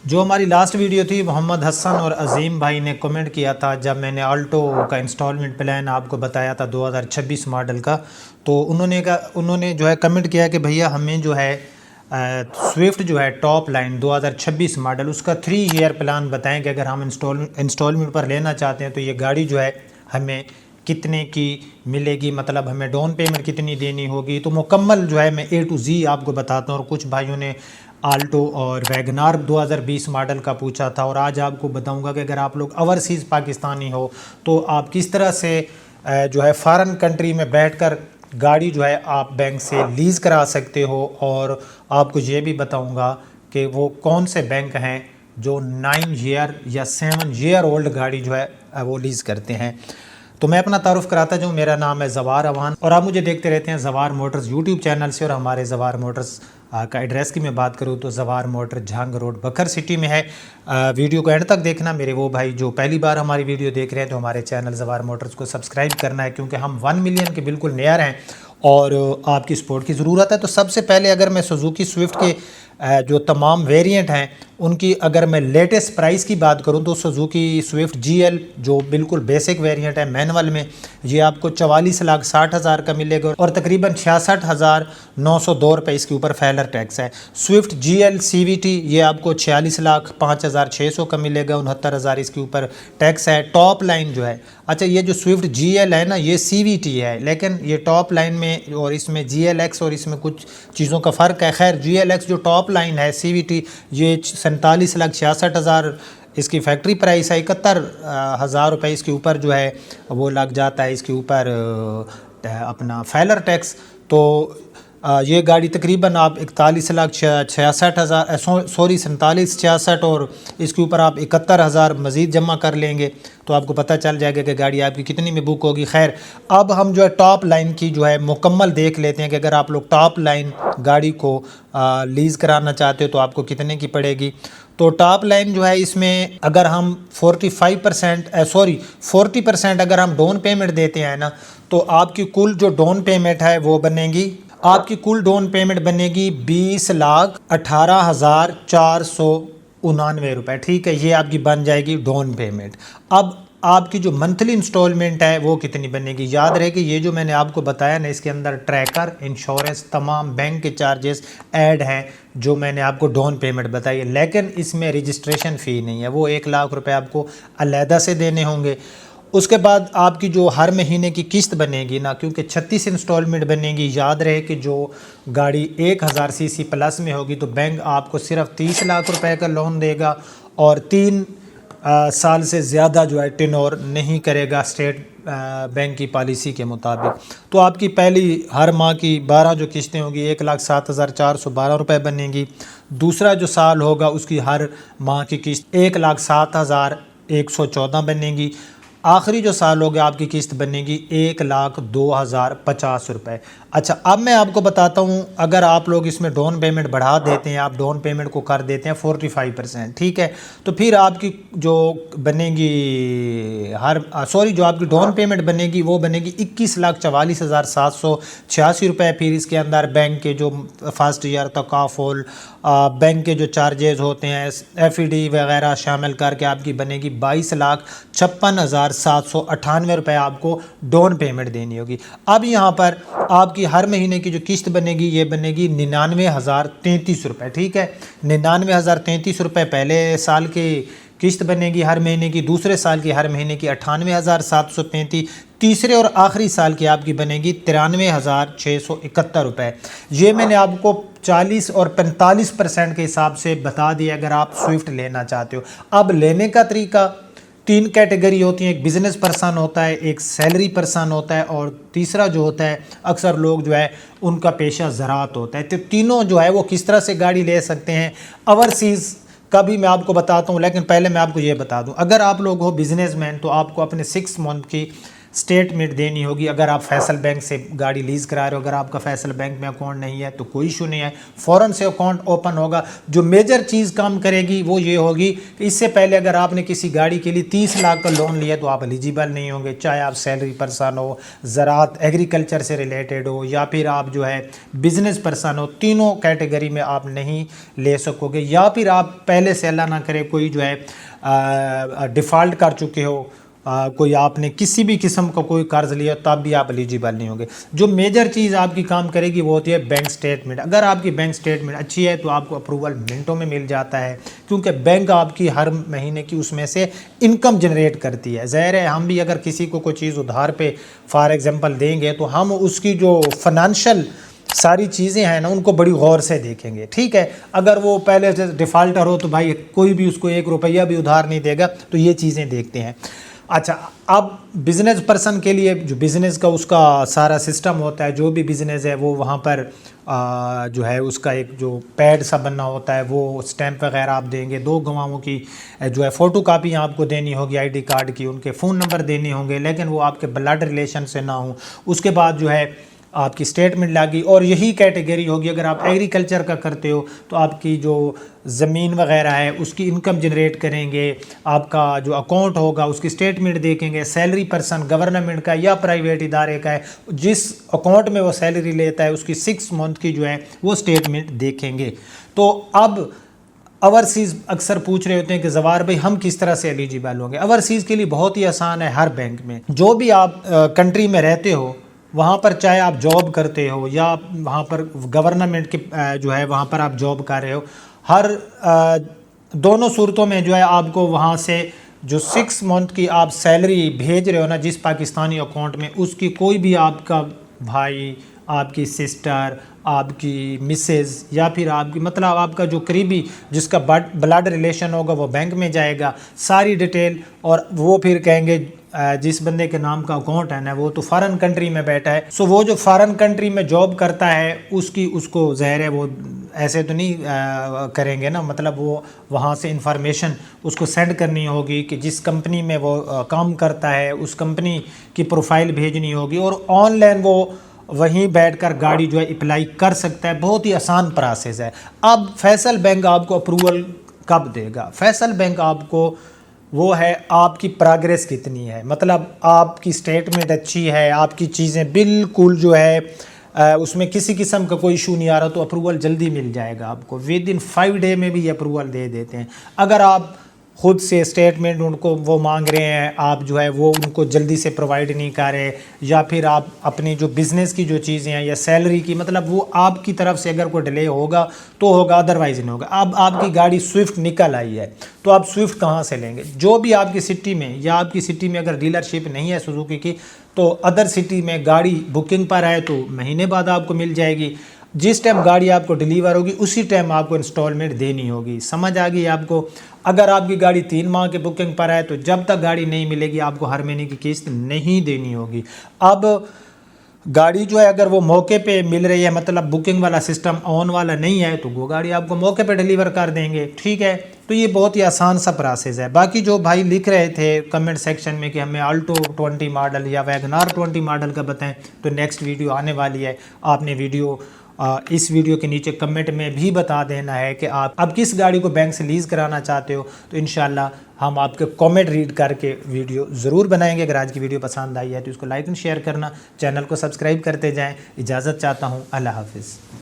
جو ہماری last video تھی، محمد حسن اور عظیم بھائی نے کمنٹ کیا تھا جب میں نے آلٹو کا انسٹالمنٹ پلان آپ کو بتایا تھا 2026 ماڈل کا، تو انہوں نے جو ہے کمنٹ کیا کہ بھیا ہمیں جو ہے سوئفٹ جو ہے ٹاپ لائن 2026 ماڈل اس کا 3 ایئر پلان بتائیں کہ اگر ہم انسٹالمنٹ پر لینا چاہتے ہیں تو یہ گاڑی جو ہے ہمیں کتنے کی ملے گی، مطلب ہمیں ڈاؤن پیمنٹ کتنی دینی ہوگی۔ تو مکمل جو ہے میں A to Z آپ کو بتاتا ہوں، اور کچھ بھائیوں نے آلٹو اور ویگنار 2020 ماڈل کا پوچھا تھا، اور آج آپ کو بتاؤں گا کہ اگر آپ لوگ اوورسیز پاکستانی ہو تو آپ کس طرح سے جو ہے فارن کنٹری میں بیٹھ کر گاڑی جو ہے آپ بینک سے لیز کرا سکتے ہو، اور آپ کو یہ بھی بتاؤں گا کہ وہ کون سے بینک ہیں جو 9 ایئر یا 7 ایئر اولڈ گاڑی جو ہے وہ لیز کرتے ہیں۔ تو میں اپنا تعارف کراتا جاؤں، میرا نام ہے زوار اوان اور آپ مجھے دیکھتے رہتے ہیں زوار موٹرز یوٹیوب چینل سے، اور ہمارے زوار موٹرز کا ایڈریس کی میں بات کروں تو زوار موٹر جھنگ روڈ بکر سٹی میں ہے۔ ویڈیو کو اینڈ تک دیکھنا۔ میرے وہ بھائی جو پہلی بار ہماری ویڈیو دیکھ رہے ہیں تو ہمارے چینل زوار موٹرز کو سبسکرائب کرنا ہے، کیونکہ ہم 1 ملین کے بالکل نیئر ہیں اور آپ کی سپورٹ کی ضرورت ہے۔ تو سب سے پہلے اگر میں سوزوکی سوئفٹ کے جو تمام ویریئنٹ ہیں ان کی اگر میں لیٹسٹ پرائس کی بات کروں تو سوزوکی سوئفٹ GL جو بالکل بیسک ویریئنٹ ہے مینول میں، یہ آپ کو 44,60,000 کا ملے گا، اور تقریباً 66,902 روپے اس کے اوپر فیلر ٹیکس ہے۔ سوئفٹ GL CVT یہ آپ کو 46,05,600 کا ملے گا، 69,000 اس کے اوپر ٹیکس ہے۔ ٹاپ لائن جو ہے، اچھا یہ جو سوئفٹ GL ہے نا یہ CVT ہے، لیکن یہ ٹاپ لائن میں اور اس میں GLX اور اس میں کچھ چیزوں کا فرق ہے۔ خیر GLX جو ٹاپ لائن ہے CVT یہ 47,66,000 اس کی فیکٹری پرائس ہے، 71,000 روپے اس کے اوپر جو ہے وہ لگ جاتا ہے اس کے اوپر اپنا فیلر ٹیکس۔ تو یہ گاڑی تقریباً آپ 47,66,000 اور اس کے اوپر آپ 71,000 مزید جمع کر لیں گے تو آپ کو پتہ چل جائے گا کہ گاڑی آپ کی کتنی میں بک ہوگی۔ خیر اب ہم جو ہے ٹاپ لائن کی جو ہے مکمل دیکھ لیتے ہیں کہ اگر آپ لوگ ٹاپ لائن گاڑی کو لیز کرانا چاہتے ہو تو آپ کو کتنے کی پڑے گی۔ تو ٹاپ لائن جو ہے اس میں اگر ہم 40% اگر ہم ڈاؤن پیمنٹ دیتے ہیں نا تو آپ کی کل جو ڈاؤن پیمنٹ ہے وہ بنے گی، آپ کی کل ڈاؤن پیمنٹ بنے گی 20,18,499 روپے، ٹھیک ہے، یہ آپ کی بن جائے گی ڈاؤن پیمنٹ۔ اب آپ کی جو منتھلی انسٹالمنٹ ہے وہ کتنی بنے گی؟ یاد رہے کہ یہ جو میں نے آپ کو بتایا نا اس کے اندر ٹریکر، انشورنس، تمام بینک کے چارجز ایڈ ہیں جو میں نے آپ کو ڈاؤن پیمنٹ بتائی ہے، لیکن اس میں رجسٹریشن فی نہیں ہے، وہ 1,00,000 روپے آپ کو علیحدہ سے دینے ہوں گے۔ اس کے بعد آپ کی جو ہر مہینے کی قسط بنے گی نا، کیونکہ 36 انسٹالمنٹ بنے گی، یاد رہے کہ جو گاڑی 1000 CC پلس میں ہوگی تو بینک آپ کو صرف 30 لاکھ روپے کا لون دے گا، اور 3 سال سے زیادہ جو ہے ٹینور نہیں کرے گا اسٹیٹ بینک کی پالیسی کے مطابق۔ تو آپ کی پہلی ہر ماہ کی 12 جو قسطیں ہوگی 1,07,412 روپے بنے گی۔ دوسرا جو سال ہوگا اس کی ہر ماہ کی قسط 1,07,114 بنے گی۔ آخری جو سال ہوگا آپ کی قسط بنے گی 1,02,050 روپے۔ اچھا اب میں آپ کو بتاتا ہوں اگر آپ لوگ اس میں ڈاؤن پیمنٹ بڑھا دیتے ہیں، آپ ڈاؤن پیمنٹ کو کر دیتے ہیں 45%، ٹھیک ہے، تو پھر آپ کی جو بنے گی جو آپ کی ڈاؤن پیمنٹ بنے گی وہ بنے گی 21,44,786 روپے۔ پھر اس کے اندر بینک کے جو فرسٹ ایئر تکافل، بینک کے جو چارجز ہوتے ہیں FED وغیرہ شامل کر کے آپ کی بنے گی 22,56,798 روپے آپ کو ڈاؤن پیمنٹ دینی ہوگی۔ اب یہاں پر آپ کی ہر مہینے کی جو قسط بنے گی یہ بنے گی 99,033 روپے، ٹھیک ہے، 99,033 روپے پہلے سال کی قسط بنے گی ہر مہینے کی، دوسرے سال کی ہر مہینے کی 98,735، تیسرے اور آخری سال کی آپ کی بنے گی 93,671 روپے۔ یہ میں نے آپ کو 40 اور 45% کے حساب سے بتا دیا اگر آپ سوئفٹ لینا چاہتے ہو۔ اب لینے کا طریقہ 3 کیٹیگری ہوتی ہیں، ایک بزنس پرسن ہوتا ہے، ایک سیلری پرسن ہوتا ہے، اور تیسرا جو ہوتا ہے اکثر لوگ جو ہے ان کا پیشہ زراعت ہوتا ہے۔ تو تینوں جو ہے وہ کس طرح سے گاڑی لے سکتے ہیں اوورسیز کا بھی میں آپ کو بتاتا ہوں، لیکن پہلے میں آپ کو یہ بتا دوں اگر آپ لوگ ہو بزنس مین تو آپ کو اپنے 6 منتھ کی स्टेटमेंट देनी होगी। अगर आप फैसल बैंक से गाड़ी लीज़ करा रहे हो, अगर आपका फैसल बैंक में अकाउंट नहीं है तो कोई इशू नहीं है, फ़ौरन से अकाउंट ओपन होगा। जो मेजर चीज़ काम करेगी वो ये होगी कि इससे पहले अगर आपने किसी गाड़ी के लिए 30 लाख का लोन लिया तो आप एलिजिबल नहीं होंगे, चाहे आप सैलरी पर्सन हो, ज़राअत एग्रीकल्चर से रिलेटेड हो, या फिर आप जो है बिज़नेस पर्सन हो, तीनों कैटेगरी में आप नहीं ले सकोगे। या फिर आप पहले से अल्लाह ना करे कोई जो है डिफ़ॉल्ट कर चुके हो, कोई आपने किसी भी किस्म का कोई कर्ज लिया तब भी आप एलिजिबल नहीं होंगे। जो मेजर चीज़ आपकी काम करेगी वो होती है बैंक स्टेटमेंट। अगर आपकी बैंक स्टेटमेंट अच्छी है तो आपको अप्रूवल मिनटों में मिल जाता है, क्योंकि बैंक आपकी हर महीने की उसमें से इनकम जनरेट करती है। ज़ाहिर है हम भी अगर किसी को कोई चीज़ उधार पे फॉर एग्ज़ाम्पल देंगे तो हम उसकी जो फाइनेंशियल सारी चीज़ें हैं ना उनको बड़ी गौर से देखेंगे, ठीक है। अगर वो पहले से डिफ़ॉल्टर हो तो भाई कोई भी उसको 1 रुपया भी उधार नहीं देगा, तो ये चीज़ें देखते हैं। अच्छा, अब बिज़नेस पर्सन के लिए जो बिज़नेस का उसका सारा सिस्टम होता है, जो भी बिज़नेस है वो वहाँ पर जो है उसका एक जो पैड सा बनना होता है, वो स्टैंप वगैरह आप देंगे, 2 गवाहों की जो है फ़ोटो कापी आपको देनी होगी आईडी कार्ड की, उनके फ़ोन नंबर देने होंगे, लेकिन वो आपके ब्लड रिलेशन से ना हो। उसके बाद जो है आपकी स्टेटमेंट लागी। और यही कैटेगरी होगी अगर आप एग्रीकल्चर का करते हो तो आपकी जो ज़मीन वगैरह है उसकी इनकम जनरेट करेंगे, आपका जो अकाउंट होगा उसकी स्टेटमेंट देखेंगे। सैलरी पर्सन गवर्नमेंट का या प्राइवेट इदारे का है, जिस अकाउंट में वो सैलरी लेता है उसकी 6 मंथ की जो है वो स्टेटमेंट देखेंगे। तो अब ओवरसीज़ अक्सर पूछ रहे होते हैं कि ज़वार भाई हम किस तरह से एलिजिबल होंगे। ओवरसीज़ के लिए बहुत ही आसान है। हर बैंक में जो भी आप कंट्री में रहते हो वहाँ पर, चाहे आप जॉब करते हो या वहाँ पर गवर्नमेंट के जो है वहाँ पर आप जॉब कर रहे हो, हर दोनों सूरतों में जो है आपको वहाँ से जो 6 मंथ की आप सैलरी भेज रहे हो ना जिस पाकिस्तानी अकाउंट में, उसकी कोई भी आपका भाई, आपकी सिस्टर, आपकी मिसेज़ या फिर आपकी मतलब आपका जो करीबी जिसका ब्लड रिलेशन होगा वो बैंक में जाएगा सारी डिटेल, और वो फिर कहेंगे जिस बंदे के नाम का अकाउंट है ना वो तो फॉरेन कंट्री में बैठा है, सो वो जो फॉरेन कंट्री में जॉब करता है उसको ज़ाहिर है वो ऐसे तो नहीं करेंगे ना, मतलब वो वहाँ से इंफॉर्मेशन उसको सेंड करनी होगी कि जिस कंपनी में वो काम करता है उस कंपनी की प्रोफाइल भेजनी होगी, और ऑनलाइन वो वहीं बैठकर गाड़ी जो है अप्लाई कर सकता है। बहुत ही आसान प्रोसेस है। अब फैसल बैंक आपको अप्रूवल कब देगा? फैसल बैंक आपको वो है आपकी प्रोग्रेस कितनी है, मतलब आपकी स्टेटमेंट अच्छी है, आपकी चीज़ें बिल्कुल जो है उसमें किसी किस्म का कोई इशू नहीं आ रहा, तो अप्रूवल जल्दी मिल जाएगा आपको। विद इन 5 डे में भी ये अप्रूवल दे देते हैं। अगर आप खुद से स्टेटमेंट उनको वो मांग रहे हैं, आप जो है वो उनको जल्दी से प्रोवाइड नहीं कर रहे, या फिर आप अपनी जो बिज़नेस की जो चीज़ें हैं या सैलरी की, मतलब वो आपकी तरफ से अगर कोई डिले होगा तो होगा, अदरवाइज़ नहीं होगा। अब आपकी गाड़ी स्विफ्ट निकल आई है तो आप स्विफ्ट कहाँ से लेंगे? जो भी आपकी सिटी में, या आपकी सिटी में अगर डीलरशिप नहीं है सुजुकी की तो अदर सिटी में गाड़ी बुकिंग पर है तो महीने बाद आपको मिल जाएगी। जिस टाइम गाड़ी आपको डिलीवर होगी उसी टाइम आपको इंस्टॉलमेंट देनी होगी। समझ आ गई आपको? अगर आपकी गाड़ी 3 माह के बुकिंग पर है तो जब तक गाड़ी नहीं मिलेगी आपको हर महीने की किस्त नहीं देनी होगी। अब गाड़ी जो है अगर वो मौके पे मिल रही है, मतलब बुकिंग वाला सिस्टम ऑन वाला नहीं है, तो वो गाड़ी आपको मौके पे डिलीवर कर देंगे, ठीक है। तो ये बहुत ही आसान सा प्रोसेस है। बाकी जो भाई लिख रहे थे कमेंट सेक्शन में कि हमें अल्टो 20 मॉडल या वैगनार 20 मॉडल का बताएं, तो नेक्स्ट वीडियो आने वाली है। आपने इस वीडियो के नीचे कमेंट में भी बता देना है कि आप अब किस गाड़ी को बैंक से लीज़ कराना चाहते हो, तो इंशाल्लाह हम आपके कमेंट रीड करके वीडियो ज़रूर बनाएंगे। अगर आज की वीडियो पसंद आई है तो इसको लाइक एंड शेयर करना, चैनल को सब्सक्राइब करते जाएं। इजाज़त चाहता हूँ, अल्लाह हाफिज़।